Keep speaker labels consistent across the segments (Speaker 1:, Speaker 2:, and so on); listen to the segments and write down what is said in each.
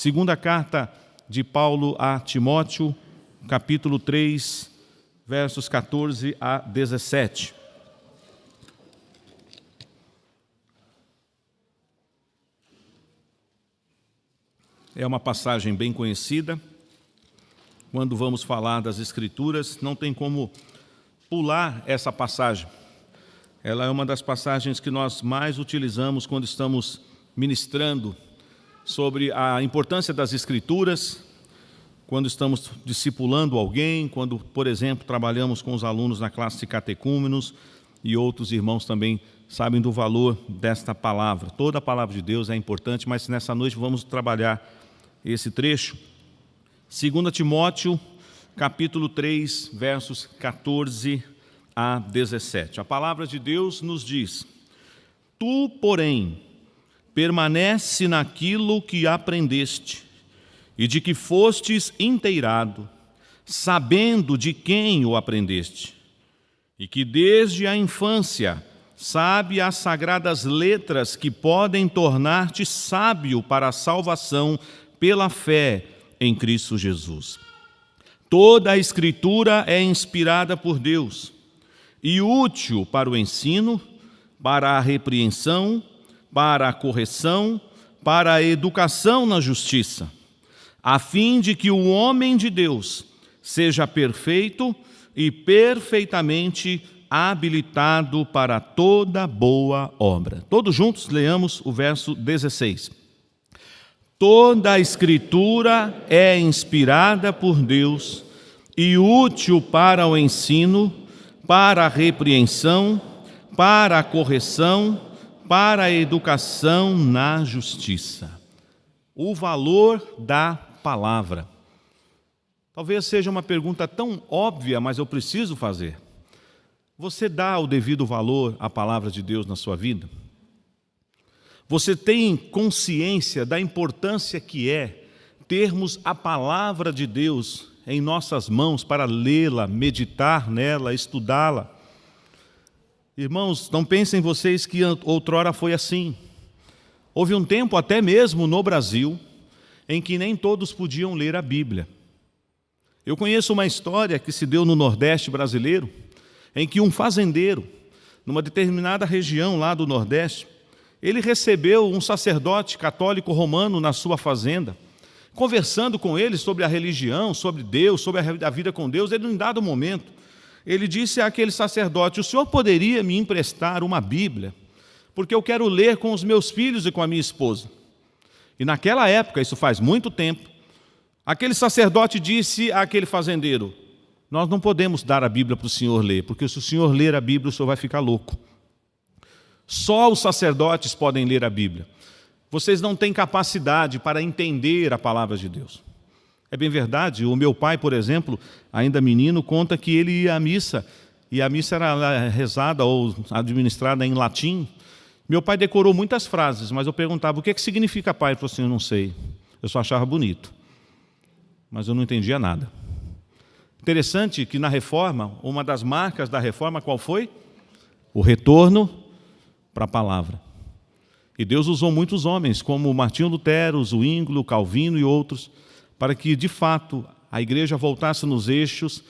Speaker 1: Segunda carta de Paulo a Timóteo, capítulo 3, versos 14 a 17. É uma passagem bem conhecida. Quando vamos falar das Escrituras, não tem como pular essa passagem. Ela é uma das passagens que nós mais utilizamos quando estamos ministrando sobre a importância das Escrituras, quando estamos discipulando alguém, quando, por exemplo, trabalhamos com os alunos na classe de catecúmenos, e outros irmãos também sabem do valor desta palavra. Toda a palavra de Deus é importante, mas nessa noite vamos trabalhar esse trecho. 2 Timóteo, capítulo 3, versos 14 a 17. A palavra de Deus nos diz: Tu, porém, permanece naquilo que aprendeste e de que fostes inteirado, sabendo de quem o aprendeste, e que desde a infância sabe as sagradas letras que podem tornar-te sábio para a salvação pela fé em Cristo Jesus. Toda a Escritura é inspirada por Deus e útil para o ensino, para a repreensão, para a correção, para a educação na justiça, a fim de que o homem de Deus seja perfeito e perfeitamente habilitado para toda boa obra. Todos juntos leamos o verso 16. Toda a Escritura é inspirada por Deus e útil para o ensino, para a repreensão, para a correção, para a educação na justiça. O valor da palavra. Talvez seja uma pergunta tão óbvia, mas eu preciso fazer. Você dá o devido valor à palavra de Deus na sua vida? Você tem consciência da importância que é termos a palavra de Deus em nossas mãos para lê-la, meditar nela, estudá-la? Irmãos, não pensem vocês que outrora foi assim. Houve um tempo, até mesmo no Brasil, em que nem todos podiam ler a Bíblia. Eu conheço uma história que se deu no Nordeste brasileiro, em que um fazendeiro, numa determinada região lá do Nordeste, ele recebeu um sacerdote católico romano na sua fazenda, conversando com ele sobre a religião, sobre Deus, sobre a vida com Deus. Ele, em dado momento, ele disse àquele sacerdote: o senhor poderia me emprestar uma Bíblia? Porque eu quero ler com os meus filhos e com a minha esposa. E naquela época, isso faz muito tempo, aquele sacerdote disse àquele fazendeiro: nós não podemos dar a Bíblia para o senhor ler, porque se o senhor ler a Bíblia, o senhor vai ficar louco. Só os sacerdotes podem ler a Bíblia. Vocês não têm capacidade para entender a palavra de Deus. É bem verdade, o meu pai, por exemplo, ainda menino, conta que ele ia à missa, e a missa era rezada ou administrada em latim. Meu pai decorou muitas frases, mas eu perguntava: o que significa, pai? Ele falou assim: eu não sei, eu só achava bonito, mas eu não entendia nada. Interessante que na Reforma, uma das marcas da Reforma qual foi? O retorno para a palavra. E Deus usou muitos homens, como Martinho Lutero, Zwinglio, Calvino e outros, para que, de fato, a igreja voltasse nos eixos.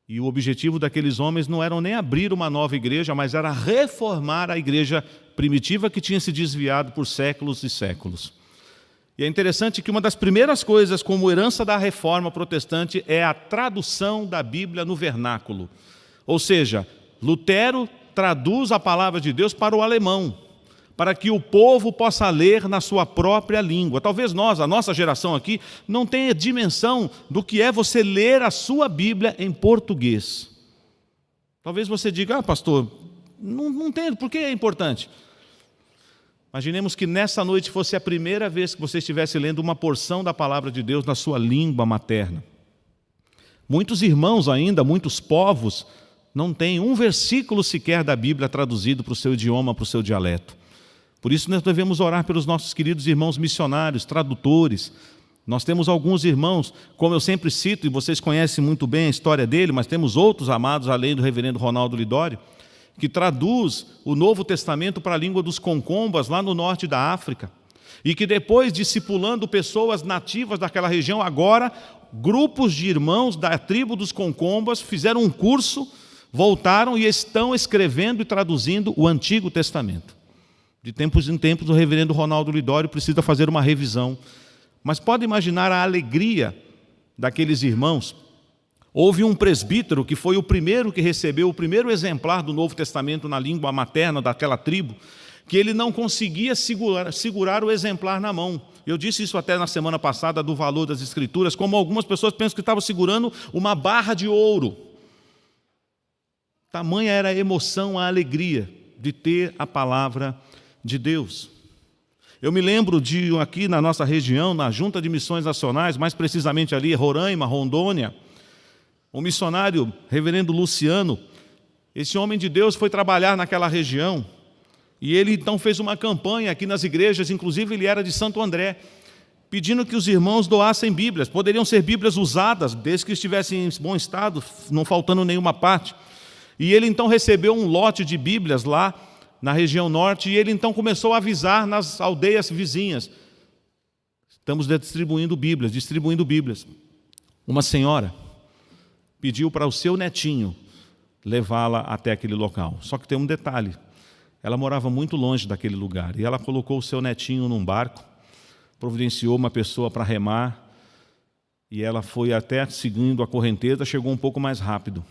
Speaker 1: E o objetivo daqueles homens não era nem abrir uma nova igreja, mas era reformar a igreja primitiva que tinha se desviado por séculos e séculos. E é interessante que uma das primeiras coisas como herança da reforma protestante é a tradução da Bíblia no vernáculo. Ou seja, Lutero traduz a palavra de Deus para o alemão, para que o povo possa ler na sua própria língua. Talvez nós, a nossa geração aqui, não tenha dimensão do que é você ler a sua Bíblia em português. Talvez você diga: pastor, não entendo, por que é importante? Imaginemos que nessa noite fosse a primeira vez que você estivesse lendo uma porção da palavra de Deus na sua língua materna. Muitos irmãos ainda, muitos povos, não têm um versículo sequer da Bíblia traduzido para o seu idioma, para o seu dialeto. Por isso nós devemos orar pelos nossos queridos irmãos missionários, tradutores. Nós temos alguns irmãos, como eu sempre cito, e vocês conhecem muito bem a história dele, mas temos outros amados, além do reverendo Ronaldo Lidório, que traduz o Novo Testamento para a língua dos concombas, lá no norte da África. E que depois, discipulando pessoas nativas daquela região, agora, grupos de irmãos da tribo dos Concombas fizeram um curso, voltaram e estão escrevendo e traduzindo o Antigo Testamento. De tempos em tempos, o reverendo Ronaldo Lidório precisa fazer uma revisão. Mas pode imaginar a alegria daqueles irmãos. Houve um presbítero que foi o primeiro que recebeu o primeiro exemplar do Novo Testamento na língua materna daquela tribo, que ele não conseguia segurar o exemplar na mão. Eu disse isso até na semana passada do valor das Escrituras, como algumas pessoas pensam que estavam segurando uma barra de ouro. Tamanha era a emoção, a alegria de ter a palavra de Deus. Eu me lembro de aqui na nossa região, na Junta de Missões Nacionais, mais precisamente ali, Roraima, Rondônia, o missionário reverendo Luciano, esse homem de Deus foi trabalhar naquela região, e ele então fez uma campanha aqui nas igrejas, inclusive ele era de Santo André, pedindo que os irmãos doassem Bíblias. Poderiam ser Bíblias usadas, desde que estivessem em bom estado, não faltando nenhuma parte. E ele então recebeu um lote de Bíblias lá na região norte, e ele então começou a avisar nas aldeias vizinhas. Estamos distribuindo Bíblias. Uma senhora pediu para o seu netinho levá-la até aquele local. Só que tem um detalhe. Ela morava muito longe daquele lugar, e ela colocou o seu netinho num barco, providenciou uma pessoa para remar, e ela foi até seguindo a correnteza, chegou um pouco mais rápido.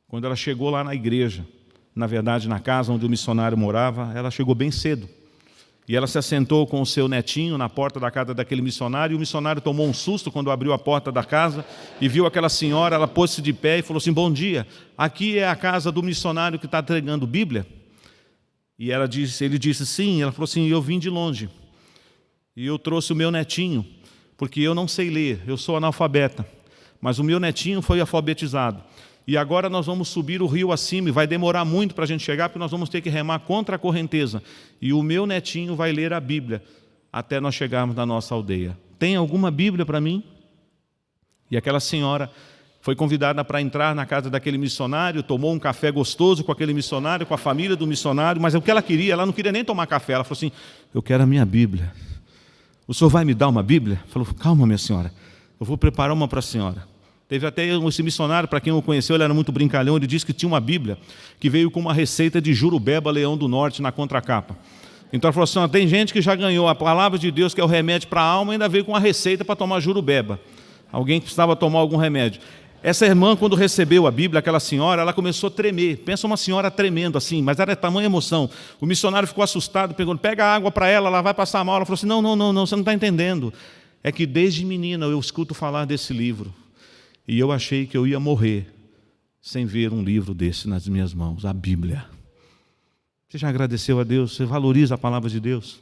Speaker 1: Quando ela chegou lá na igreja, na verdade na casa onde o missionário morava, ela chegou bem cedo. E ela se assentou com o seu netinho na porta da casa daquele missionário, e o missionário tomou um susto quando abriu a porta da casa e viu aquela senhora. Ela pôs-se de pé e falou assim: bom dia, aqui é a casa do missionário que está entregando Bíblia? E ele disse sim. Ela falou assim: eu vim de longe e eu trouxe o meu netinho, porque eu não sei ler, eu sou analfabeta, mas o meu netinho foi alfabetizado. E agora nós vamos subir o rio acima, e vai demorar muito para a gente chegar, porque nós vamos ter que remar contra a correnteza. E o meu netinho vai ler a Bíblia até nós chegarmos na nossa aldeia. Tem alguma Bíblia para mim? E aquela senhora foi convidada para entrar na casa daquele missionário, tomou um café gostoso com aquele missionário, com a família do missionário, mas o que ela queria, ela não queria nem tomar café. Ela falou assim: eu quero a minha Bíblia. O senhor vai me dar uma Bíblia? Falou: calma, minha senhora, eu vou preparar uma para a senhora. Teve até esse missionário, para quem o conheceu, ele era muito brincalhão, ele disse que tinha uma Bíblia que veio com uma receita de jurubeba, leão do norte, na contracapa. Então ele falou assim: tem gente que já ganhou a palavra de Deus, que é o remédio para a alma, e ainda veio com uma receita para tomar jurubeba. Alguém que precisava tomar algum remédio. Essa irmã, quando recebeu a Bíblia, aquela senhora, ela começou a tremer. Pensa uma senhora tremendo assim, mas era tamanha emoção. O missionário ficou assustado, perguntou: pega água para ela vai passar mal. Ela falou assim: não, você não está entendendo. É que desde menina eu escuto falar desse livro. E eu achei que eu ia morrer sem ver um livro desse nas minhas mãos, a Bíblia. Você já agradeceu a Deus? Você valoriza a palavra de Deus?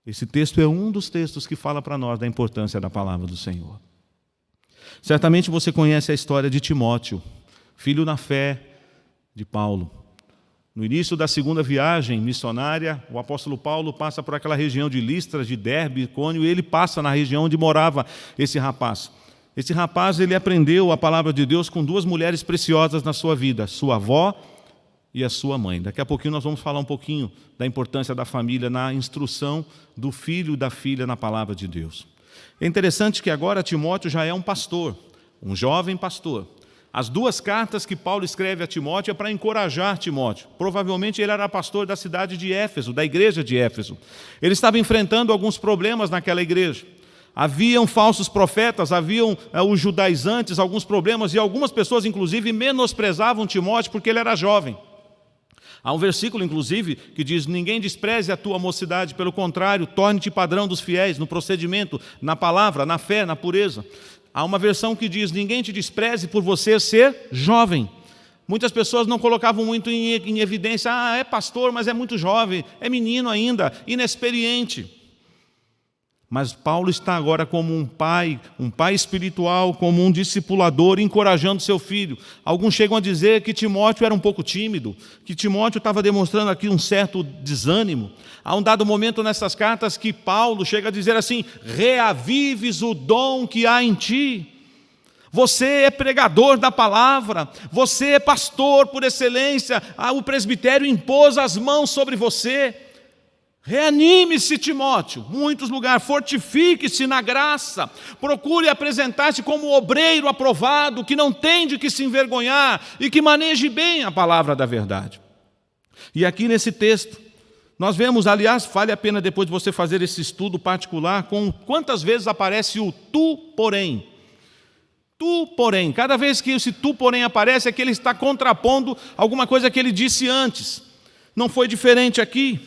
Speaker 1: Esse texto é um dos textos que fala para nós da importância da palavra do Senhor. Certamente você conhece a história de Timóteo, filho na fé de Paulo. No início da segunda viagem missionária, o apóstolo Paulo passa por aquela região de Listra, de Derbe, Icônio, e ele passa na região onde morava esse rapaz. Esse rapaz, ele aprendeu a palavra de Deus com duas mulheres preciosas na sua vida, sua avó e a sua mãe. Daqui a pouquinho nós vamos falar um pouquinho da importância da família na instrução do filho e da filha na palavra de Deus. É interessante que agora Timóteo já é um pastor, um jovem pastor. As duas cartas que Paulo escreve a Timóteo é para encorajar Timóteo. Provavelmente ele era pastor da cidade de Éfeso, da igreja de Éfeso. Ele estava enfrentando alguns problemas naquela igreja. Haviam falsos profetas, haviam os judaizantes, alguns problemas, e algumas pessoas, inclusive, menosprezavam Timóteo porque ele era jovem. Há um versículo, inclusive, que diz: ninguém despreze a tua mocidade, pelo contrário, torne-te padrão dos fiéis, no procedimento, na palavra, na fé, na pureza. Há uma versão que diz: ninguém te despreze por você ser jovem. Muitas pessoas não colocavam muito em evidência: é pastor, mas é muito jovem, é menino ainda, inexperiente. Mas Paulo está agora como um pai espiritual, como um discipulador, encorajando seu filho. Alguns chegam a dizer que Timóteo era um pouco tímido, que Timóteo estava demonstrando aqui um certo desânimo. Há um dado momento nessas cartas que Paulo chega a dizer assim: reavives o dom que há em ti. Você é pregador da palavra, você é pastor por excelência, o presbitério impôs as mãos sobre você. Reanime-se, Timóteo, muitos lugares, fortifique-se na graça, procure apresentar-se como obreiro aprovado, que não tem de que se envergonhar e que maneje bem a palavra da verdade. E aqui nesse texto, nós vemos, aliás, vale a pena depois de você fazer esse estudo particular, com quantas vezes aparece o tu, porém. Tu, porém, cada vez que esse tu, porém aparece, é que ele está contrapondo alguma coisa que ele disse antes. Não foi diferente aqui.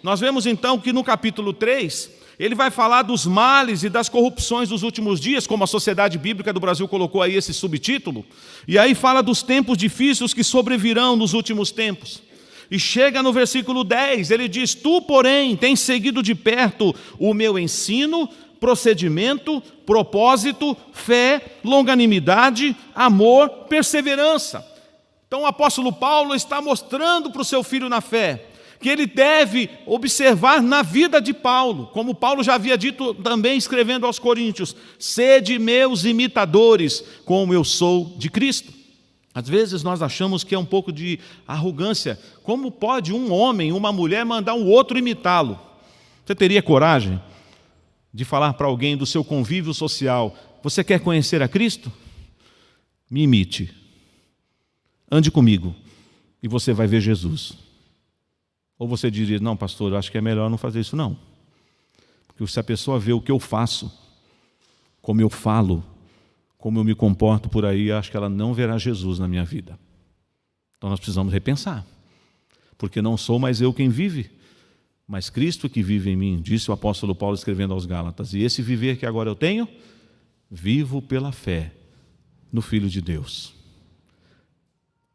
Speaker 1: Nós vemos então que no capítulo 3, ele vai falar dos males e das corrupções dos últimos dias, como a Sociedade Bíblica do Brasil colocou aí esse subtítulo, e aí fala dos tempos difíceis que sobrevirão nos últimos tempos. E chega no versículo 10, ele diz: tu, porém, tens seguido de perto o meu ensino, procedimento, propósito, fé, longanimidade, amor, perseverança. Então o apóstolo Paulo está mostrando para o seu filho na fé que ele deve observar na vida de Paulo, como Paulo já havia dito também escrevendo aos Coríntios: sede meus imitadores, como eu sou de Cristo. Às vezes nós achamos que é um pouco de arrogância. Como pode um homem, uma mulher mandar um outro imitá-lo? Você teria coragem de falar para alguém do seu convívio social: você quer conhecer a Cristo? Me imite, ande comigo e você vai ver Jesus. Ou você diria: não, pastor, eu acho que é melhor não fazer isso não, porque se a pessoa vê o que eu faço, como eu falo, como eu me comporto por aí, acho que ela não verá Jesus na minha vida. Então nós precisamos repensar, porque não sou mais eu quem vive, mas Cristo que vive em mim, disse o apóstolo Paulo escrevendo aos Gálatas. E esse viver que agora eu tenho, vivo pela fé no Filho de Deus.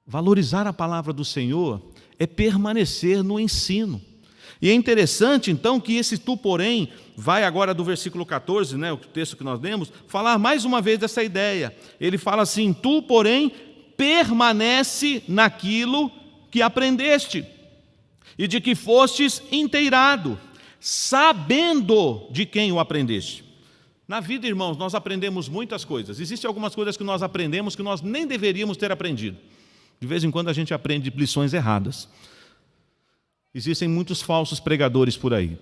Speaker 1: Valorizar a palavra do Senhor é permanecer no ensino. E é interessante então que esse tu, porém, vai agora do versículo 14, o texto que nós lemos, falar mais uma vez dessa ideia. Ele fala assim: tu, porém, permanece naquilo que aprendeste e de que fostes inteirado, sabendo de quem o aprendeste. Na vida, irmãos, nós aprendemos muitas coisas. Existem algumas coisas que nós aprendemos que nós nem deveríamos ter aprendido. De vez em quando a gente aprende lições erradas. Existem muitos falsos pregadores por aí.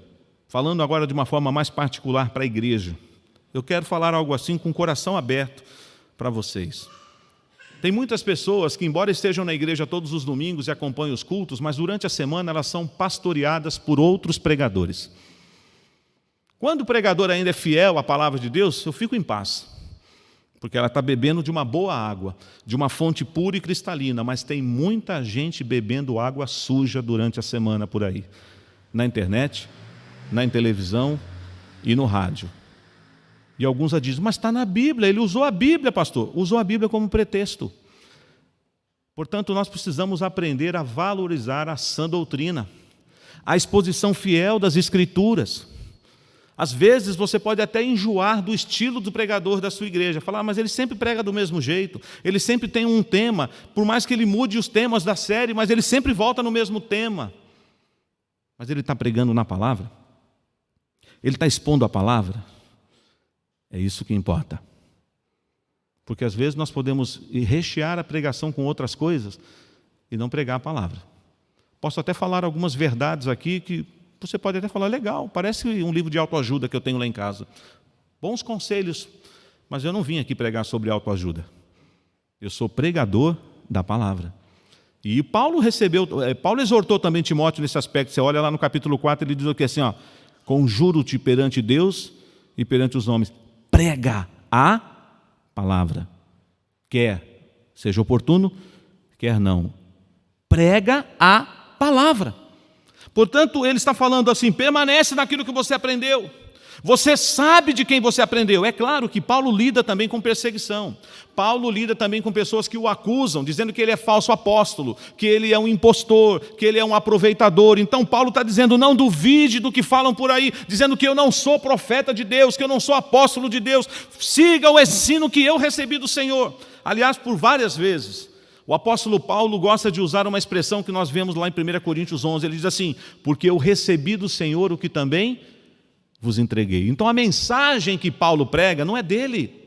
Speaker 1: Falando agora de uma forma mais particular para a igreja, eu quero falar algo assim com o coração aberto para vocês. Tem muitas pessoas que, embora estejam na igreja todos os domingos e acompanhem os cultos, mas durante a semana elas são pastoreadas por outros pregadores. Quando o pregador ainda é fiel à palavra de Deus, eu fico em paz, porque ela está bebendo de uma boa água, de uma fonte pura e cristalina, mas tem muita gente bebendo água suja durante a semana por aí, na internet, na televisão e no rádio. E alguns dizem: mas está na Bíblia, ele usou a Bíblia, pastor. Usou a Bíblia como pretexto. Portanto, nós precisamos aprender a valorizar a sã doutrina, a exposição fiel das Escrituras. Às vezes você pode até enjoar do estilo do pregador da sua igreja, falar: mas ele sempre prega do mesmo jeito, ele sempre tem um tema, por mais que ele mude os temas da série, mas ele sempre volta no mesmo tema. Mas ele está pregando na palavra? Ele está expondo a palavra? É isso que importa. Porque às vezes nós podemos rechear a pregação com outras coisas e não pregar a palavra. Posso até falar algumas verdades aqui que você pode até falar: legal, parece um livro de autoajuda que eu tenho lá em casa. Bons conselhos, mas eu não vim aqui pregar sobre autoajuda. Eu sou pregador da palavra. E Paulo exortou também Timóteo nesse aspecto. Você olha lá no capítulo 4, ele diz o que assim: conjuro-te perante Deus e perante os homens, prega a palavra. Quer seja oportuno, quer não. Prega a palavra. Portanto, ele está falando assim: permanece naquilo que você aprendeu. Você sabe de quem você aprendeu. É claro que Paulo lida também com perseguição. Paulo lida também com pessoas que o acusam, dizendo que ele é falso apóstolo, que ele é um impostor, que ele é um aproveitador. Então Paulo está dizendo: não duvide do que falam por aí, dizendo que eu não sou profeta de Deus, que eu não sou apóstolo de Deus. Siga o ensino que eu recebi do Senhor. Aliás, por várias vezes, o apóstolo Paulo gosta de usar uma expressão que nós vemos lá em 1 Coríntios 11. Ele diz assim: porque eu recebi do Senhor o que também vos entreguei. Então a mensagem que Paulo prega não é dele.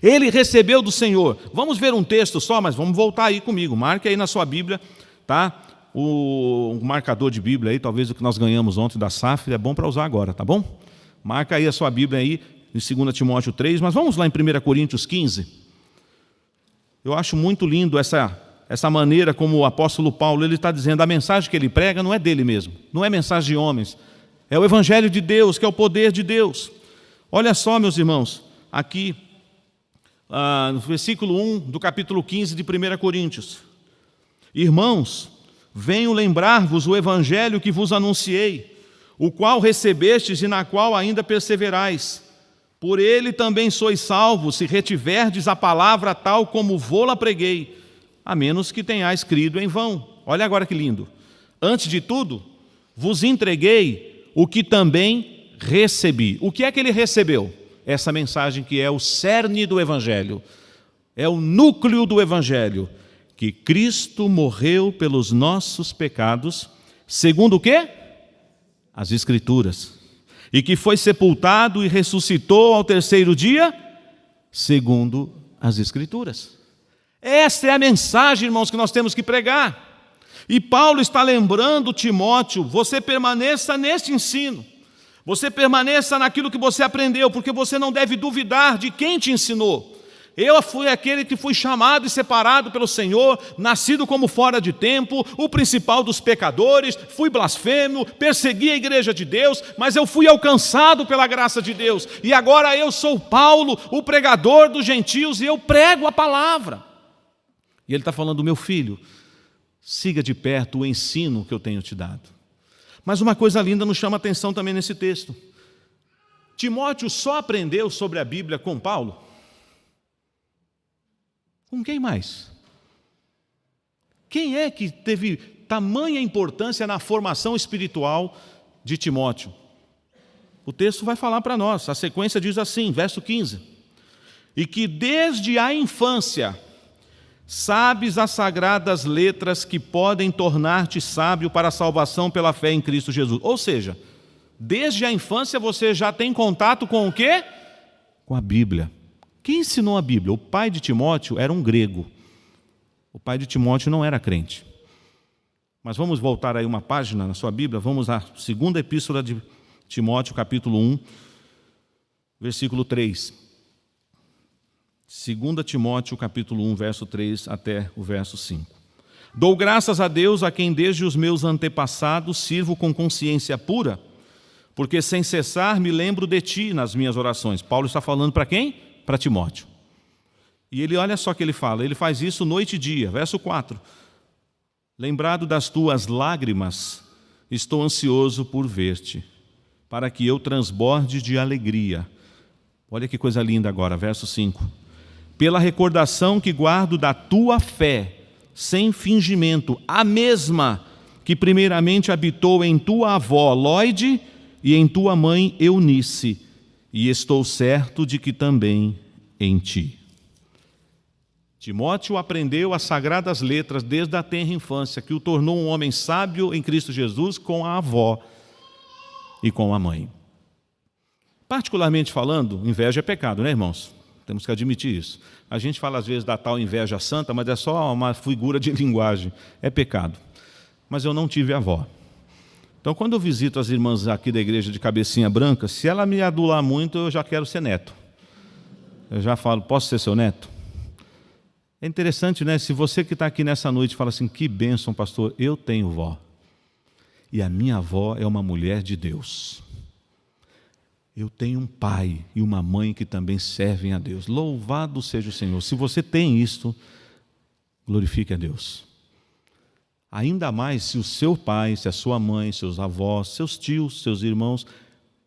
Speaker 1: Ele recebeu do Senhor. Vamos ver um texto só, mas vamos voltar aí comigo. Marque aí na sua Bíblia, tá? o marcador de Bíblia aí, talvez o que nós ganhamos ontem da Safra, é bom para usar agora, tá bom? Marca aí a sua Bíblia aí, em 2 Timóteo 3, mas vamos lá em 1 Coríntios 15. Eu acho muito lindo essa maneira como o apóstolo Paulo ele está dizendo, a mensagem que ele prega não é dele mesmo, não é mensagem de homens, é o Evangelho de Deus, que é o poder de Deus. Olha só, meus irmãos, aqui, no versículo 1 do capítulo 15 de 1 Coríntios. Irmãos, venho lembrar-vos o Evangelho que vos anunciei, o qual recebestes e na qual ainda perseverais. Por ele também sois salvos, se retiverdes a palavra tal como vô-la preguei, a menos que tenhais crido em vão. Olha agora que lindo. Antes de tudo, vos entreguei o que também recebi. O que é que ele recebeu? Essa mensagem que é o cerne do Evangelho, é o núcleo do Evangelho, que Cristo morreu pelos nossos pecados, segundo o quê? As Escrituras. E que foi sepultado e ressuscitou ao terceiro dia, segundo as Escrituras. Esta é a mensagem, irmãos, que nós temos que pregar. E Paulo está lembrando Timóteo, você permaneça neste ensino. Você permaneça naquilo que você aprendeu, porque você não deve duvidar de quem te ensinou. Eu fui aquele que fui chamado e separado pelo Senhor, nascido como fora de tempo, o principal dos pecadores, fui blasfemo, persegui a igreja de Deus, mas eu fui alcançado pela graça de Deus. E agora eu sou Paulo, o pregador dos gentios, e eu prego a palavra. E ele está falando, meu filho, siga de perto o ensino que eu tenho te dado. Mas uma coisa linda nos chama a atenção também nesse texto. Timóteo só aprendeu sobre a Bíblia com Paulo? Com quem mais? Quem é que teve tamanha importância na formação espiritual de Timóteo? O texto vai falar para nós, a sequência diz assim, verso 15. E que desde a infância sabes as sagradas letras que podem tornar-te sábio para a salvação pela fé em Cristo Jesus. Ou seja, desde a infância você já tem contato com o quê? Com a Bíblia. Quem ensinou a Bíblia? O pai de Timóteo era um grego. O pai de Timóteo não era crente. Mas vamos voltar aí uma página na sua Bíblia, vamos à segunda epístola de Timóteo, capítulo 1, versículo 3. 2 Timóteo, capítulo 1, verso 3 até o verso 5. Dou graças a Deus, a quem desde os meus antepassados sirvo com consciência pura, porque sem cessar me lembro de ti nas minhas orações. Paulo está falando para quem? Para Timóteo. E ele, olha só o que ele fala, ele faz isso noite e dia. Verso 4. Lembrado das tuas lágrimas, estou ansioso por ver-te, para que eu transborde de alegria. Olha que coisa linda agora, verso 5. Pela recordação que guardo da tua fé, sem fingimento, a mesma que primeiramente habitou em tua avó Lóide e em tua mãe Eunice, e estou certo de que também em ti. Timóteo aprendeu as sagradas letras desde a tenra infância, que o tornou um homem sábio em Cristo Jesus com a avó e com a mãe. Particularmente falando, inveja é pecado, né, irmãos? Temos que admitir isso. A gente fala às vezes da tal inveja santa, mas é só uma figura de linguagem. É pecado. Mas eu não tive avó. Então, quando eu visito as irmãs aqui da igreja de cabecinha branca, se ela me adular muito, eu já quero ser neto. Eu já falo, posso ser seu neto? É interessante, né? Se você que está aqui nessa noite fala assim, que bênção, pastor, eu tenho vó. E a minha avó é uma mulher de Deus. Eu tenho um pai e uma mãe que também servem a Deus. Louvado seja o Senhor. Se você tem isto, glorifique a Deus. Ainda mais se o seu pai, se a sua mãe, seus avós, seus tios, seus irmãos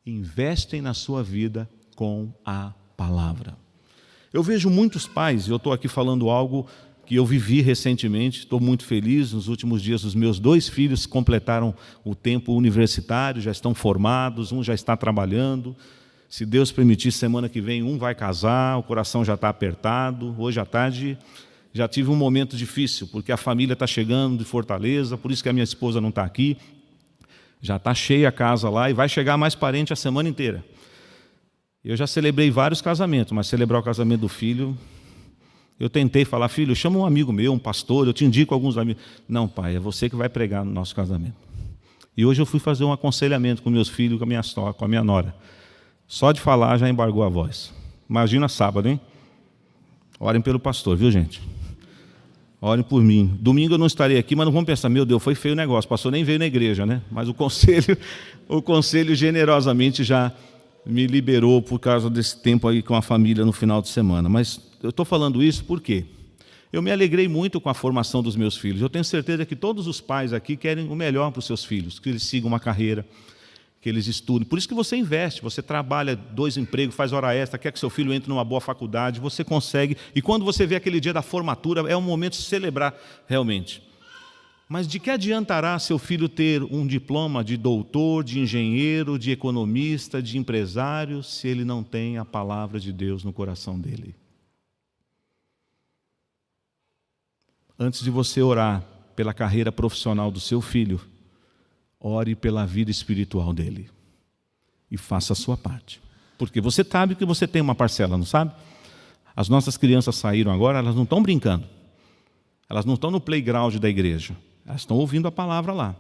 Speaker 1: investem na sua vida com a palavra. Eu vejo muitos pais, e eu estou aqui falando algo que eu vivi recentemente, estou muito feliz, nos últimos dias os meus 2 filhos completaram o tempo universitário, já estão formados, um já está trabalhando, se Deus permitir, semana que vem um vai casar, o coração já está apertado, hoje à tarde já tive um momento difícil, porque a família está chegando de Fortaleza, por isso que a minha esposa não está aqui, já está cheia a casa lá e vai chegar mais parente a semana inteira. Eu já celebrei vários casamentos, mas celebrar o casamento do filho Eu tentei falar, filho, chama um amigo meu, um pastor, eu te indico alguns amigos. Não, pai, é você que vai pregar no nosso casamento. E hoje eu fui fazer um aconselhamento com meus filhos, com a minha nora. Só de falar já embargou a voz. Imagina sábado, hein? Orem pelo pastor, viu, gente? Orem por mim. Domingo eu não estarei aqui, mas não vamos pensar, meu Deus, foi feio o negócio. O pastor nem veio na igreja, né? Mas o conselho generosamente já me liberou por causa desse tempo aí com a família no final de semana. Mas eu estou falando isso por quê? Eu me alegrei muito com a formação dos meus filhos. Eu tenho certeza que todos os pais aqui querem o melhor para os seus filhos, que eles sigam uma carreira, que eles estudem. Por isso que você investe, você trabalha 2 empregos, faz hora extra, quer que seu filho entre numa boa faculdade, você consegue. E quando você vê aquele dia da formatura, é um momento de celebrar realmente. Mas de que adiantará seu filho ter um diploma de doutor, de engenheiro, de economista, de empresário, se ele não tem a palavra de Deus no coração dele? Antes de você orar pela carreira profissional do seu filho, ore pela vida espiritual dele. E faça a sua parte. Porque você sabe que você tem uma parcela, não sabe? As nossas crianças saíram agora, elas não estão brincando. Elas não estão no playground da igreja. Elas estão ouvindo a palavra lá.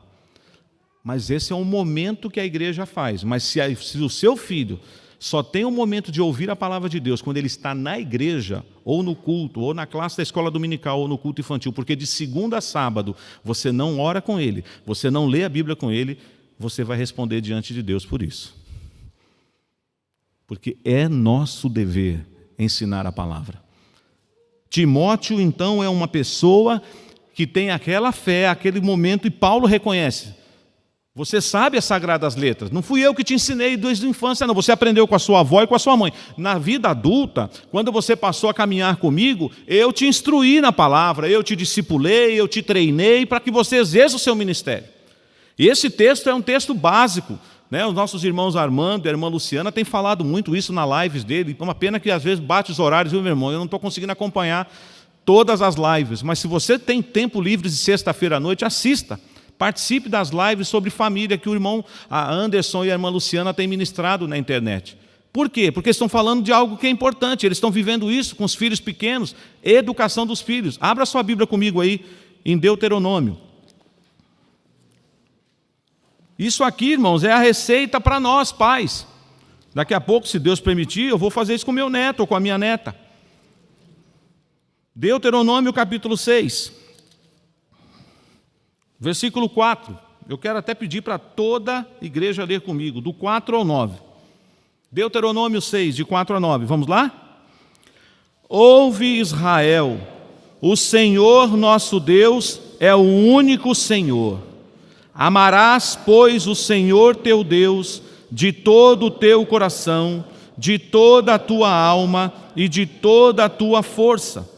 Speaker 1: Mas esse é um momento que a igreja faz. Mas se o seu filho só tem um momento de ouvir a palavra de Deus quando ele está na igreja, ou no culto, ou na classe da escola dominical, ou no culto infantil, porque de segunda a sábado você não ora com ele, você não lê a Bíblia com ele, você vai responder diante de Deus por isso. Porque é nosso dever ensinar a palavra. Timóteo, então, é uma pessoa que tem aquela fé, aquele momento, e Paulo reconhece. Você sabe as sagradas letras. Não fui eu que te ensinei desde a infância, não. Você aprendeu com a sua avó e com a sua mãe. Na vida adulta, quando você passou a caminhar comigo, eu te instruí na palavra, eu te discipulei, eu te treinei para que você exerça o seu ministério. E esse texto é um texto básico, né? Os nossos irmãos Armando e a irmã Luciana têm falado muito isso na lives dele. É uma pena que às vezes bate os horários, viu, meu irmão? Eu não estou conseguindo acompanhar todas as lives, mas se você tem tempo livre de sexta-feira à noite, assista. Participe das lives sobre família que o irmão Anderson e a irmã Luciana têm ministrado na internet. Por quê? Porque estão falando de algo que é importante, eles estão vivendo isso com os filhos pequenos, educação dos filhos. Abra sua Bíblia comigo aí, em Deuteronômio. Isso aqui, irmãos, é a receita para nós, pais. Daqui a pouco, se Deus permitir, eu vou fazer isso com meu neto ou com a minha neta. Deuteronômio capítulo 6, versículo 4. Eu quero até pedir para toda a igreja ler comigo, do 4 ao 9. Deuteronômio 6, de 4 a 9. Vamos lá? Ouve, Israel, o Senhor nosso Deus é o único Senhor. Amarás, pois, o Senhor teu Deus de todo o teu coração, de toda a tua alma e de toda a tua força.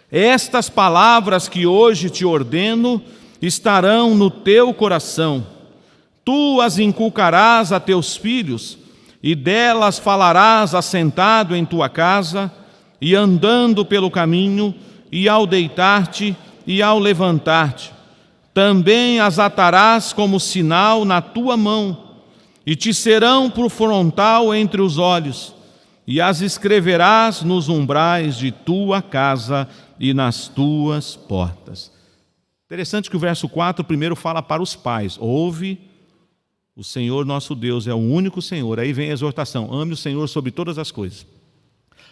Speaker 1: Estas palavras que hoje te ordeno estarão no teu coração. Tu as inculcarás a teus filhos, e delas falarás assentado em tua casa, e andando pelo caminho, e ao deitar-te, e ao levantar-te. Também as atarás como sinal na tua mão, e te serão por frontal entre os olhos, e as escreverás nos umbrais de tua casa e nas tuas portas. Interessante que o verso 4 primeiro fala para os pais. Ouve, o Senhor nosso Deus é o único Senhor. Aí vem a exortação, ame o Senhor sobre todas as coisas.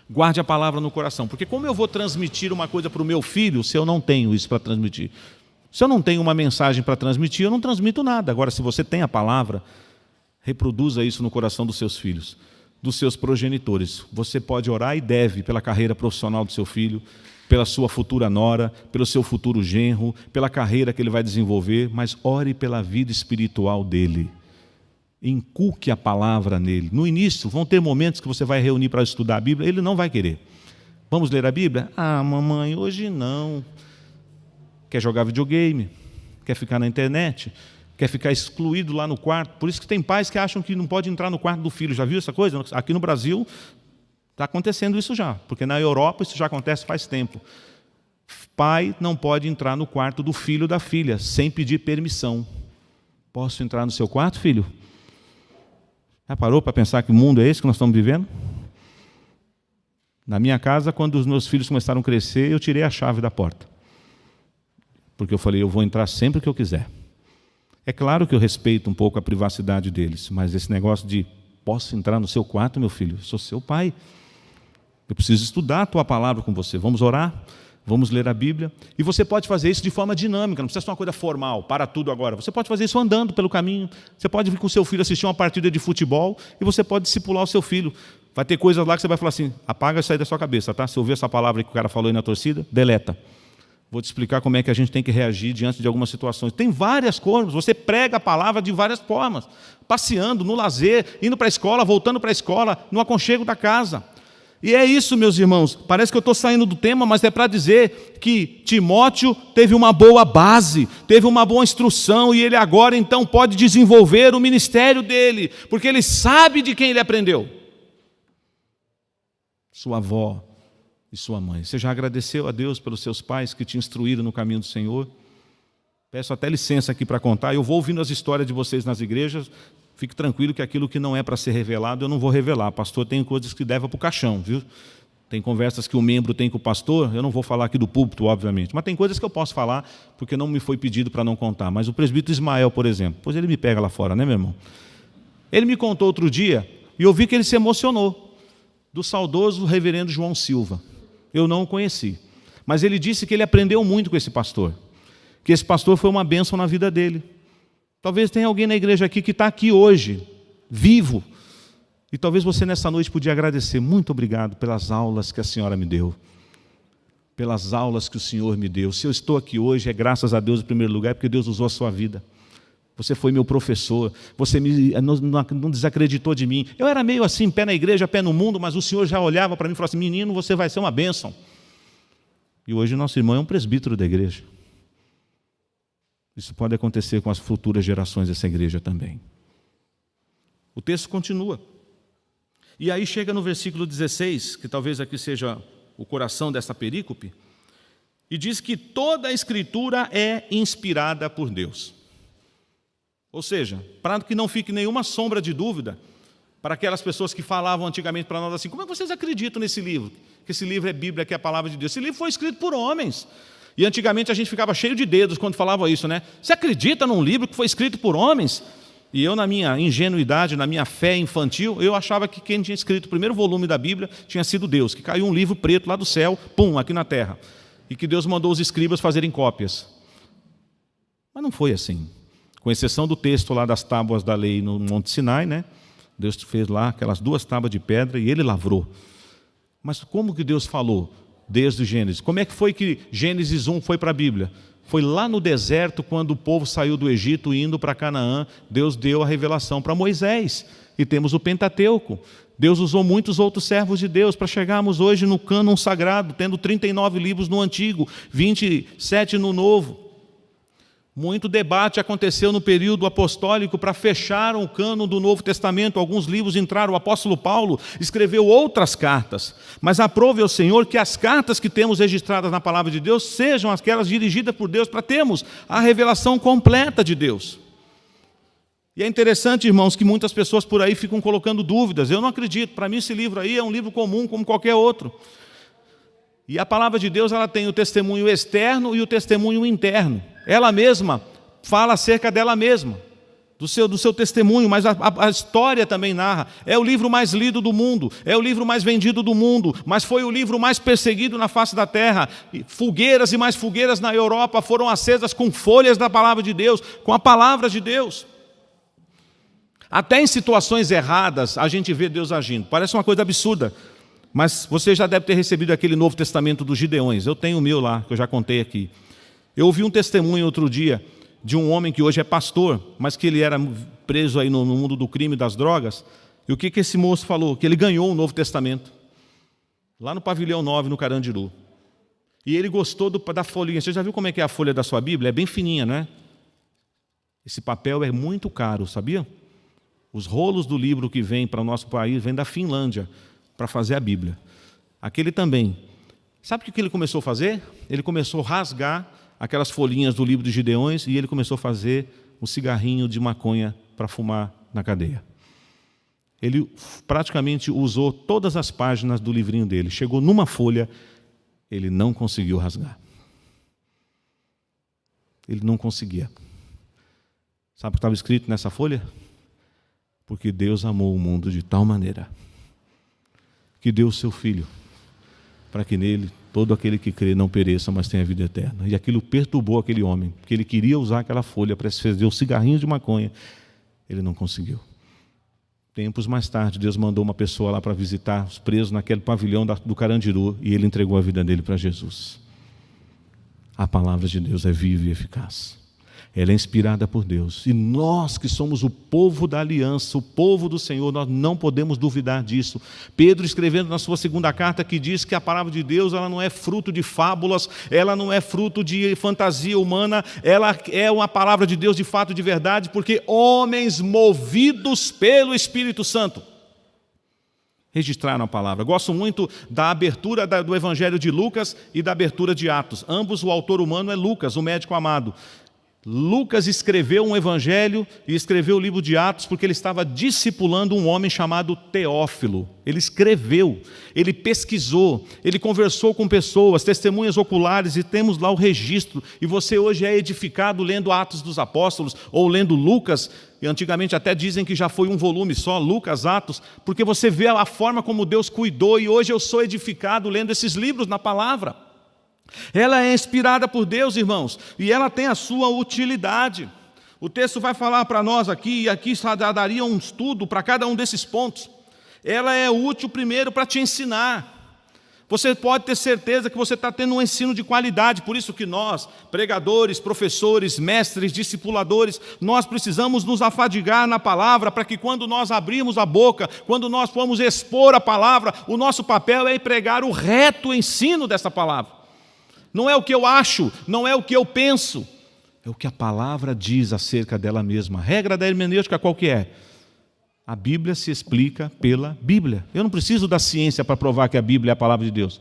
Speaker 1: Guarde a palavra no coração, porque como eu vou transmitir uma coisa para o meu filho se eu não tenho isso para transmitir? Se eu não tenho uma mensagem para transmitir, eu não transmito nada. Agora, se você tem a palavra, reproduza isso no coração dos seus filhos, dos seus progenitores. Você pode orar e deve pela carreira profissional do seu filho, pela sua futura nora, pelo seu futuro genro, pela carreira que ele vai desenvolver, mas ore pela vida espiritual dele. Inculque a palavra nele. No início, vão ter momentos que você vai reunir para estudar a Bíblia, ele não vai querer. Vamos ler a Bíblia? Ah, mamãe, hoje não. Quer jogar videogame? Quer ficar na internet? Quer ficar excluído lá no quarto? Por isso que tem pais que acham que não pode entrar no quarto do filho. Já viu essa coisa? Aqui no Brasil está acontecendo isso já, porque na Europa isso já acontece faz tempo. Pai não pode entrar no quarto do filho ou da filha sem pedir permissão. Posso entrar no seu quarto, filho? Já parou para pensar que mundo é esse que nós estamos vivendo? Na minha casa, quando os meus filhos começaram a crescer, eu tirei a chave da porta. Porque eu falei, eu vou entrar sempre que eu quiser. É claro que eu respeito um pouco a privacidade deles, mas esse negócio de, posso entrar no seu quarto, meu filho? Eu sou seu pai. Eu preciso estudar a tua palavra com você. Vamos orar, vamos ler a Bíblia. E você pode fazer isso de forma dinâmica, não precisa ser uma coisa formal, para tudo agora. Você pode fazer isso andando pelo caminho. Você pode vir com o seu filho assistir uma partida de futebol e você pode discipular o seu filho. Vai ter coisas lá que você vai falar assim, apaga isso aí da sua cabeça, tá? Se ouvir essa palavra que o cara falou aí na torcida, deleta. Vou te explicar como é que a gente tem que reagir diante de algumas situações. Tem várias formas, você prega a palavra de várias formas. Passeando, no lazer, indo para a escola, voltando para a escola, no aconchego da casa. E é isso, meus irmãos, parece que eu estou saindo do tema, mas é para dizer que Timóteo teve uma boa base, teve uma boa instrução, e ele agora então pode desenvolver o ministério dele, porque ele sabe de quem ele aprendeu. Sua avó e sua mãe. Você já agradeceu a Deus pelos seus pais que te instruíram no caminho do Senhor? Peço até licença aqui para contar, eu vou ouvindo as histórias de vocês nas igrejas. Fique tranquilo que aquilo que não é para ser revelado, eu não vou revelar. Pastor tem coisas que leva para o caixão, viu? Tem conversas que o membro tem com o pastor, eu não vou falar aqui do púlpito, obviamente. Mas tem coisas que eu posso falar, porque não me foi pedido para não contar. Mas o presbítero Ismael, por exemplo, pois ele me pega lá fora, né, meu irmão? Ele me contou outro dia, e eu vi que ele se emocionou, do saudoso reverendo João Silva. Eu não o conheci. Mas ele disse que ele aprendeu muito com esse pastor. Que esse pastor foi uma bênção na vida dele. Talvez tenha alguém na igreja aqui que está aqui hoje, vivo. E talvez você nessa noite podia agradecer. Muito obrigado pelas aulas que a senhora me deu. Pelas aulas que o Senhor me deu. Se eu estou aqui hoje, é graças a Deus em primeiro lugar, porque Deus usou a sua vida. Você foi meu professor. Você não desacreditou de mim. Eu era meio assim, pé na igreja, pé no mundo, mas o Senhor já olhava para mim e falava assim, menino, você vai ser uma bênção. E hoje nosso irmão é um presbítero da igreja. Isso pode acontecer com as futuras gerações dessa igreja também. O texto continua. E aí chega no versículo 16, que talvez aqui seja o coração dessa perícope, e diz que toda a Escritura é inspirada por Deus. Ou seja, para que não fique nenhuma sombra de dúvida, para aquelas pessoas que falavam antigamente para nós assim, como é que vocês acreditam nesse livro? Que esse livro é Bíblia, que é a palavra de Deus. Esse livro foi escrito por homens. E antigamente a gente ficava cheio de dedos quando falava isso, né? Você acredita num livro que foi escrito por homens? E eu, na minha ingenuidade, na minha fé infantil, eu achava que quem tinha escrito o primeiro volume da Bíblia tinha sido Deus, que caiu um livro preto lá do céu, pum, aqui na terra. E que Deus mandou os escribas fazerem cópias. Mas não foi assim. Com exceção do texto lá das tábuas da lei no Monte Sinai, né? Deus fez lá aquelas 2 tábuas de pedra e ele lavrou. Mas como que Deus falou? Desde o Gênesis. Como é que foi que Gênesis 1 foi para a Bíblia? Foi lá no deserto, quando o povo saiu do Egito indo para Canaã, Deus deu a revelação para Moisés. E temos o Pentateuco. Deus usou muitos outros servos de Deus para chegarmos hoje no cânon sagrado, tendo 39 livros no Antigo, 27 no Novo. Muito debate aconteceu no período apostólico para fechar o cânon do Novo Testamento. Alguns livros entraram, o apóstolo Paulo escreveu outras cartas. Mas aprove ao Senhor que as cartas que temos registradas na palavra de Deus sejam aquelas dirigidas por Deus para termos a revelação completa de Deus. E é interessante, irmãos, que muitas pessoas por aí ficam colocando dúvidas. Eu não acredito, para mim esse livro aí é um livro comum como qualquer outro. E a palavra de Deus ela tem o testemunho externo e o testemunho interno. Ela mesma fala acerca dela mesma, do seu testemunho, mas a história também narra. É o livro mais lido do mundo, é o livro mais vendido do mundo, mas foi o livro mais perseguido na face da terra. Fogueiras e mais fogueiras na Europa foram acesas com folhas da palavra de Deus, com a palavra de Deus. Até em situações erradas a gente vê Deus agindo. Parece uma coisa absurda, mas você já deve ter recebido aquele Novo Testamento dos Gideões. Eu tenho o meu lá, que eu já contei aqui. Eu ouvi um testemunho outro dia de um homem que hoje é pastor, mas que ele era preso aí no mundo do crime e das drogas. E o que esse moço falou? Que ele ganhou o Novo Testamento, lá no Pavilhão 9, no Carandiru. E ele gostou da folhinha. Você já viu como é que é a folha da sua Bíblia? É bem fininha, não é? Esse papel é muito caro, sabia? Os rolos do livro que vem para o nosso país vêm da Finlândia para fazer a Bíblia. Aquele também. Sabe o que ele começou a fazer? Ele começou a rasgar aquelas folhinhas do livro de Gideões e ele começou a fazer um cigarrinho de maconha para fumar na cadeia. Ele praticamente usou todas as páginas do livrinho dele. Chegou numa folha, ele não conseguiu rasgar. Ele não conseguia. Sabe o que estava escrito nessa folha? Porque Deus amou o mundo de tal maneira que deu o seu Filho, para que nele todo aquele que crê não pereça, mas tenha vida eterna. E aquilo perturbou aquele homem, porque ele queria usar aquela folha para fazer o cigarrinho de maconha. Ele não conseguiu. Tempos mais tarde, Deus mandou uma pessoa lá para visitar os presos naquele pavilhão do Carandiru, e ele entregou a vida dele para Jesus. A palavra de Deus é viva e eficaz. Ela é inspirada por Deus. E nós que somos o povo da aliança, o povo do Senhor, nós não podemos duvidar disso. Pedro, escrevendo na sua segunda carta, que diz que a palavra de Deus ela não é fruto de fábulas, ela não é fruto de fantasia humana, ela é uma palavra de Deus de fato, de verdade, porque homens movidos pelo Espírito Santo registraram a palavra. Gosto muito da abertura do Evangelho de Lucas e da abertura de Atos. Ambos, o autor humano é Lucas, o médico amado. Lucas escreveu um evangelho e escreveu o livro de Atos porque ele estava discipulando um homem chamado Teófilo. Ele escreveu, ele pesquisou, ele conversou com pessoas, testemunhas oculares, e temos lá o registro. E você hoje é edificado lendo Atos dos Apóstolos ou lendo Lucas, e antigamente até dizem que já foi um volume só, Lucas, Atos, porque você vê a forma como Deus cuidou, e hoje eu sou edificado lendo esses livros na palavra. Ela é inspirada por Deus, irmãos, e ela tem a sua utilidade. O texto vai falar para nós aqui, e aqui só daria um estudo para cada um desses pontos. Ela é útil primeiro para te ensinar. Você pode ter certeza que você está tendo um ensino de qualidade, por isso que nós, pregadores, professores, mestres, discipuladores, nós precisamos nos afadigar na palavra, para que quando nós abrirmos a boca, quando nós formos expor a palavra, o nosso papel é pregar o reto ensino dessa palavra. Não é o que eu acho, não é o que eu penso, é o que a palavra diz acerca dela mesma. A regra da hermenêutica qual que é? A Bíblia se explica pela Bíblia. Eu não preciso da ciência para provar que a Bíblia é a palavra de Deus.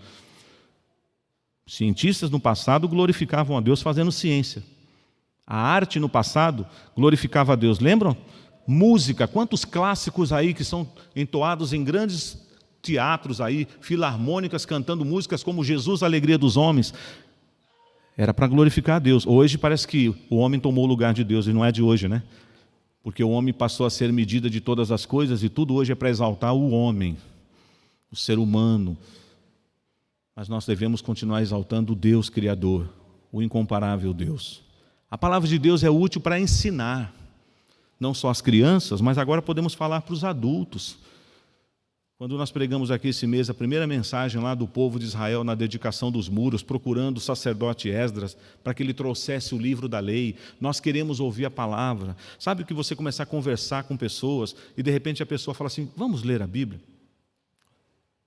Speaker 1: Cientistas no passado glorificavam a Deus fazendo ciência. A arte no passado glorificava a Deus. Lembram? Música, quantos clássicos aí que são entoados em grandes teatros aí, filarmônicas cantando músicas como Jesus, a alegria dos homens. Era para glorificar a Deus. Hoje parece que o homem tomou o lugar de Deus, e não é de hoje, né? Porque o homem passou a ser medida de todas as coisas, e tudo hoje é para exaltar o homem, o ser humano. Mas nós devemos continuar exaltando o Deus Criador, o incomparável Deus. A palavra de Deus é útil para ensinar, não só as crianças, mas agora podemos falar para os adultos. Quando nós pregamos aqui esse mês a primeira mensagem lá do povo de Israel na dedicação dos muros, procurando o sacerdote Esdras para que ele trouxesse o livro da lei, nós queremos ouvir a palavra. Sabe que você começar a conversar com pessoas e de repente a pessoa fala assim, vamos ler a Bíblia?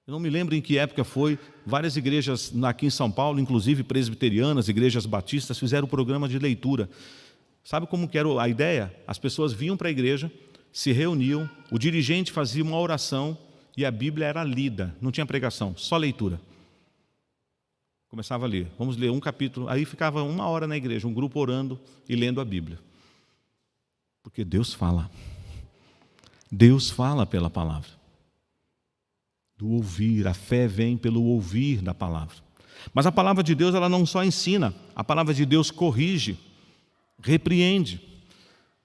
Speaker 1: Eu não me lembro em que época foi, várias igrejas aqui em São Paulo, inclusive presbiterianas, igrejas batistas, fizeram um programa de leitura. Sabe como que era a ideia? As pessoas vinham para a igreja, se reuniam, o dirigente fazia uma oração, e a Bíblia era lida, não tinha pregação, só leitura. Começava a ler, vamos ler um capítulo, aí ficava 1 hora na igreja, um grupo orando e lendo a Bíblia. Porque Deus fala pela palavra. Do ouvir, a fé vem pelo ouvir da palavra. Mas a palavra de Deus, ela não só ensina, a palavra de Deus corrige, repreende.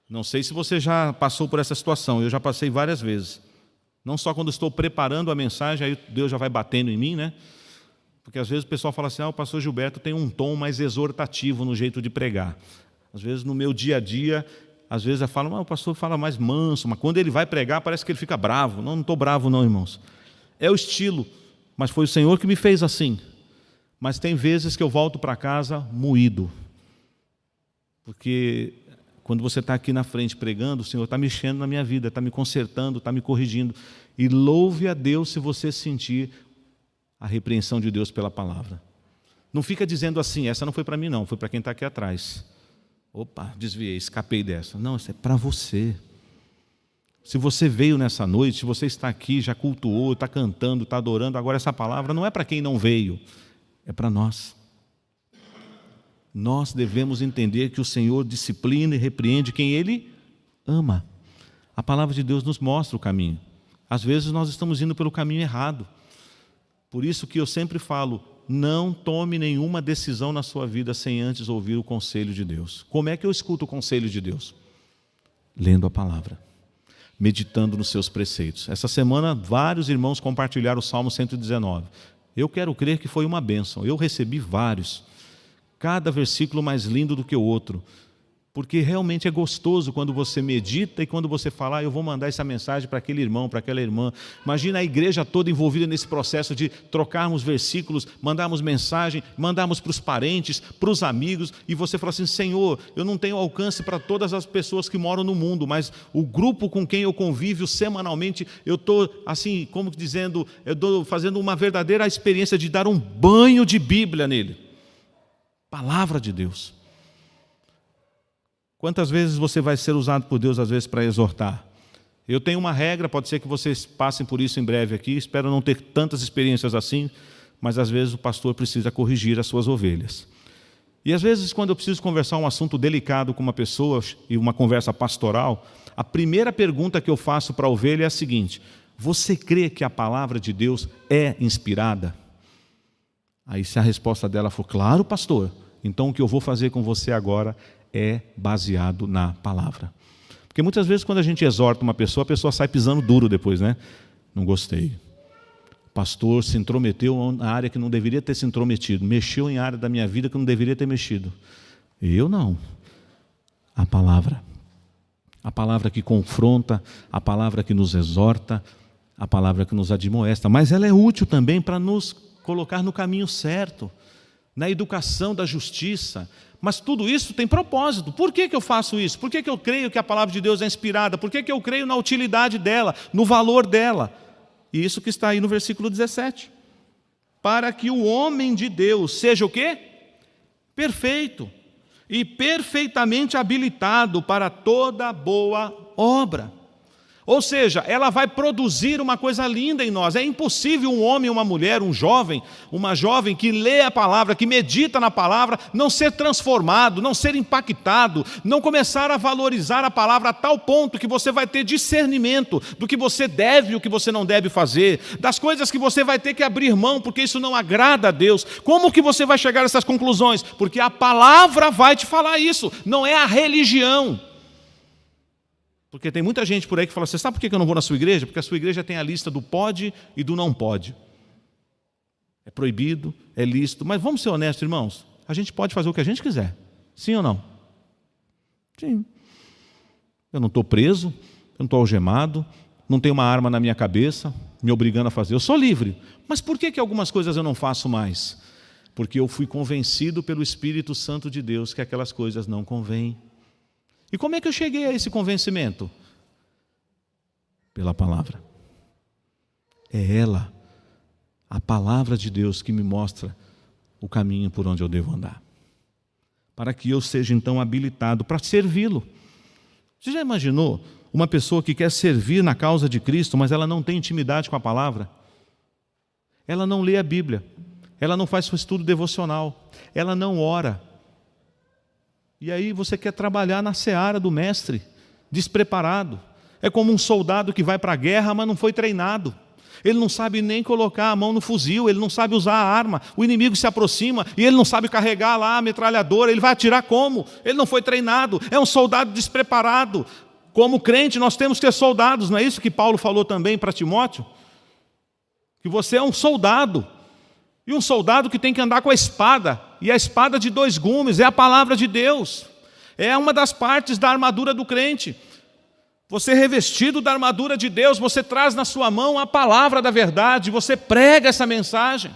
Speaker 1: Não sei se você já passou por essa situação, eu já passei várias vezes. Não só quando estou preparando a mensagem, aí Deus já vai batendo em mim, né? Porque às vezes o pessoal fala assim, o pastor Gilberto tem um tom mais exortativo no jeito de pregar. Às vezes no meu dia a dia, às vezes eu falo, o pastor fala mais manso, mas quando ele vai pregar parece que ele fica bravo. Não estou bravo não, irmãos. É o estilo, mas foi o Senhor que me fez assim. Mas tem vezes que eu volto para casa moído. Porque quando você está aqui na frente pregando, o Senhor está mexendo na minha vida, está me consertando, está me corrigindo. E louve a Deus se você sentir a repreensão de Deus pela palavra. Não fica dizendo assim, essa não foi para mim não, foi para quem está aqui atrás. Opa, desviei, escapei dessa. Não, isso é para você. Se você veio nessa noite, se você está aqui, já cultuou, está cantando, está adorando, agora essa palavra não é para quem não veio, é para nós. Nós devemos entender que o Senhor disciplina e repreende quem Ele ama. A palavra de Deus nos mostra o caminho. Às vezes nós estamos indo pelo caminho errado. Por isso que eu sempre falo, não tome nenhuma decisão na sua vida sem antes ouvir o conselho de Deus. Como é que eu escuto o conselho de Deus? Lendo a palavra, meditando nos seus preceitos. Essa semana, vários irmãos compartilharam o Salmo 119. Eu quero crer que foi uma bênção. Eu recebi vários. Cada versículo mais lindo do que o outro. Porque realmente é gostoso quando você medita e quando você fala, eu vou mandar essa mensagem para aquele irmão, para aquela irmã. Imagina a igreja toda envolvida nesse processo de trocarmos versículos, mandarmos mensagem, mandarmos para os parentes, para os amigos, e você fala assim, Senhor, eu não tenho alcance para todas as pessoas que moram no mundo, mas o grupo com quem eu convivo semanalmente, eu estou assim, como dizendo, eu estou fazendo uma verdadeira experiência de dar um banho de Bíblia nele. Palavra de Deus. Quantas vezes você vai ser usado por Deus, às vezes, para exortar? Eu tenho uma regra, pode ser que vocês passem por isso em breve aqui, espero não ter tantas experiências assim, mas às vezes o pastor precisa corrigir as suas ovelhas. E às vezes, quando eu preciso conversar um assunto delicado com uma pessoa, e uma conversa pastoral, a primeira pergunta que eu faço para a ovelha é a seguinte, você crê que a palavra de Deus é inspirada? Aí se a resposta dela for, claro, pastor, então o que eu vou fazer com você agora é baseado na palavra. Porque muitas vezes quando a gente exorta uma pessoa, a pessoa sai pisando duro depois, né? Não gostei. O pastor se intrometeu na área que não deveria ter se intrometido, mexeu em área da minha vida que não deveria ter mexido. Eu não. A palavra que confronta, a palavra que nos exorta, a palavra que nos admoesta, mas ela é útil também para nos colocar no caminho certo, na educação da justiça. Mas tudo isso tem propósito. Por que eu faço isso? Por que eu creio que a palavra de Deus é inspirada? Por que eu creio na utilidade dela, no valor dela? E isso que está aí no versículo 17. Para que o homem de Deus seja o quê? Perfeito. E perfeitamente habilitado para toda boa obra. Ou seja, ela vai produzir uma coisa linda em nós. É impossível um homem, uma mulher, um jovem, uma jovem que lê a palavra, que medita na palavra, não ser transformado, não ser impactado, não começar a valorizar a palavra a tal ponto que você vai ter discernimento do que você deve e o que você não deve fazer, das coisas que você vai ter que abrir mão, porque isso não agrada a Deus. Como que você vai chegar a essas conclusões? Porque a palavra vai te falar isso, não é a religião. Porque tem muita gente por aí que fala, você sabe por que eu não vou na sua igreja? Porque a sua igreja tem a lista do pode e do não pode. É proibido, é lícito, mas vamos ser honestos, irmãos, a gente pode fazer o que a gente quiser, sim ou não? Sim. Eu não estou preso, eu não estou algemado, não tenho uma arma na minha cabeça, me obrigando a fazer, eu sou livre. Mas por que algumas coisas eu não faço mais? Porque eu fui convencido pelo Espírito Santo de Deus que aquelas coisas não convêm. E como é que eu cheguei a esse convencimento? Pela palavra. É ela, a palavra de Deus, que me mostra o caminho por onde eu devo andar. Para que eu seja então habilitado para servi-lo. Você já imaginou uma pessoa que quer servir na causa de Cristo, mas ela não tem intimidade com a palavra? Ela não lê a Bíblia, ela não faz seu estudo devocional, ela não ora. E aí você quer trabalhar na seara do mestre, despreparado. É como um soldado que vai para a guerra, mas não foi treinado. Ele não sabe nem colocar a mão no fuzil, ele não sabe usar a arma. O inimigo se aproxima e ele não sabe carregar lá a metralhadora. Ele vai atirar como? Ele não foi treinado, é um soldado despreparado. Como crente nós temos que ser soldados, não é isso que Paulo falou também para Timóteo? Que você é um soldado. E um soldado que tem que andar com a espada, e a espada de 2 gumes, é a palavra de Deus. É uma das partes da armadura do crente. Você revestido da armadura de Deus, você traz na sua mão a palavra da verdade, você prega essa mensagem.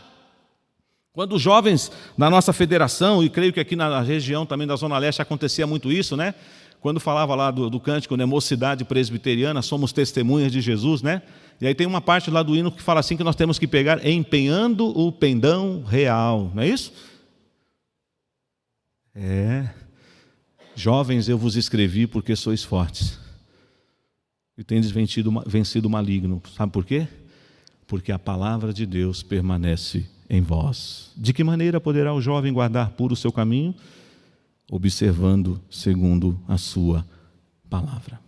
Speaker 1: Quando os jovens da nossa federação, e creio que aqui na região também da Zona Leste acontecia muito isso, né? Quando falava lá do cântico, né? Mocidade presbiteriana, somos testemunhas de Jesus, né? E aí tem uma parte lá do hino que fala assim que nós temos que pegar empenhando o pendão real, não é isso? Jovens, eu vos escrevi porque sois fortes e tendes vencido o maligno. Sabe por quê? Porque a palavra de Deus permanece em vós. De que maneira poderá o jovem guardar puro o seu caminho? Observando segundo a sua palavra.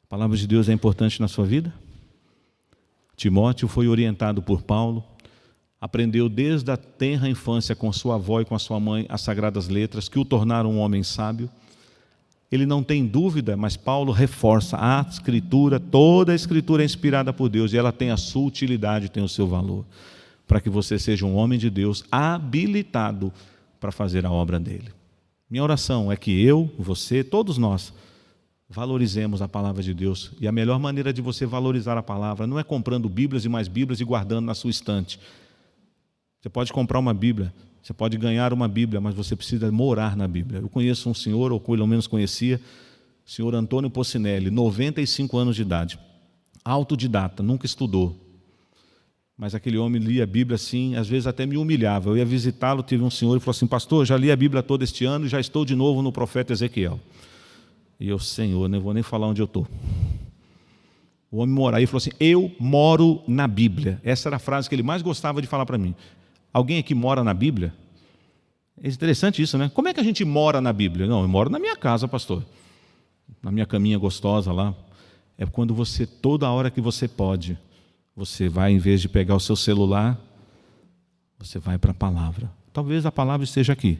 Speaker 1: A palavra de Deus é importante na sua vida? Timóteo foi orientado por Paulo, aprendeu desde a tenra infância com sua avó e com a sua mãe as sagradas letras, que o tornaram um homem sábio. Ele não tem dúvida, mas Paulo reforça a Escritura, toda a Escritura é inspirada por Deus e ela tem a sua utilidade, tem o seu valor, para que você seja um homem de Deus habilitado para fazer a obra dele. Minha oração é que eu, você, todos nós, valorizemos a palavra de Deus. E a melhor maneira de você valorizar a palavra não é comprando Bíblias e mais Bíblias e guardando na sua estante. Você pode comprar uma Bíblia, você pode ganhar uma Bíblia, mas você precisa morar na Bíblia. Eu conheço um senhor, ou pelo menos conhecia, o senhor Antônio Pocinelli, 95 anos de idade, autodidata, nunca estudou. Mas aquele homem lia a Bíblia assim, às vezes até me humilhava. Eu ia visitá-lo, tive um senhor e falou assim: pastor, já li a Bíblia toda este ano e já estou de novo no profeta Ezequiel. E eu, Senhor, não vou nem falar onde eu estou. O homem mora aí e falou assim: eu moro na Bíblia. Essa era a frase que ele mais gostava de falar para mim. Alguém aqui mora na Bíblia? É interessante isso, né? Como é que a gente mora na Bíblia? Não, eu moro na minha casa, pastor. Na minha caminha gostosa lá. É quando você, toda hora que você pode, você vai, em vez de pegar o seu celular, você vai para a palavra. Talvez a palavra esteja aqui.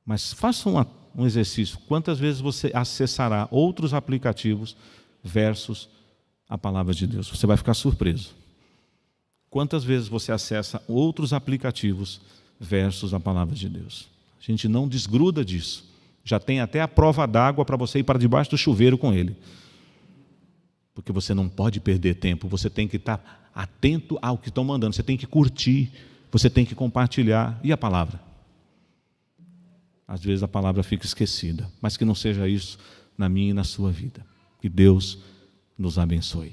Speaker 1: Mas faça um exercício. Quantas vezes você acessará outros aplicativos versus a palavra de Deus? Você vai ficar surpreso. Quantas vezes você acessa outros aplicativos versus a palavra de Deus? A gente não desgruda disso. Já tem até a prova d'água para você ir para debaixo do chuveiro com ele. Porque você não pode perder tempo, você tem que estar atento ao que estão mandando, você tem que curtir, você tem que compartilhar. E a palavra? Às vezes a palavra fica esquecida, mas que não seja isso na minha e na sua vida. Que Deus nos abençoe.